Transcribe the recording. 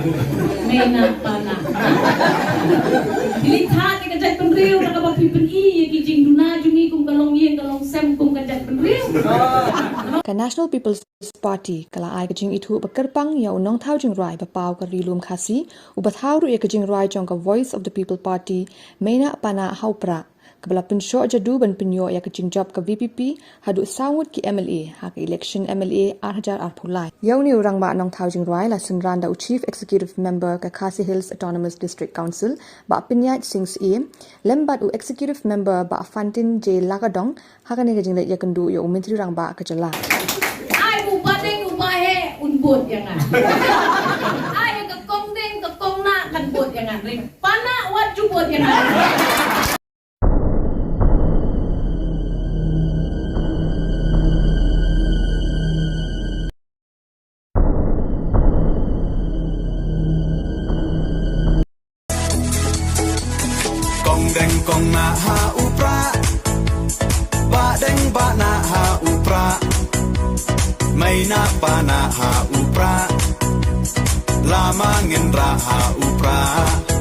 Meinah, Panah. Dilihat ni kajat penriu nak apa pipen i kijing duna jungi kum kalong yen kalong sem kum kajat penriu. Ka National People's Party kala ai ka jing itu bekerpang ya unong thau jing rai ba pau ka rilum khasi u ba thau ru ya ka jing rai jong ka Voice of the People Party Meinah Panah hau Prah kabla pensyo jadu ban penyo ya ka jing job ka VPP hadu sawut ki MLA ha ka election MLA 8000 arphulai yauni urang ba nong thau jing rai la sunran da Chief Executive Member ka Khasi Hills Autonomous District Council ba pinyat sings e lembat u Executive Member ba Fantin J Lagadong ha ka ne ka jing le ya kendu ya umentri rang ba ka jala Bahdeng ubahe unbut yang an. Ay ke Kongnah ke Kongnah kan bot yang an. Panah wat jubot yang an. Kongnah ha Prah, Bahdeng Panah ha Prah, Meinah Panah ha Prah, lama ngendra ha Prah.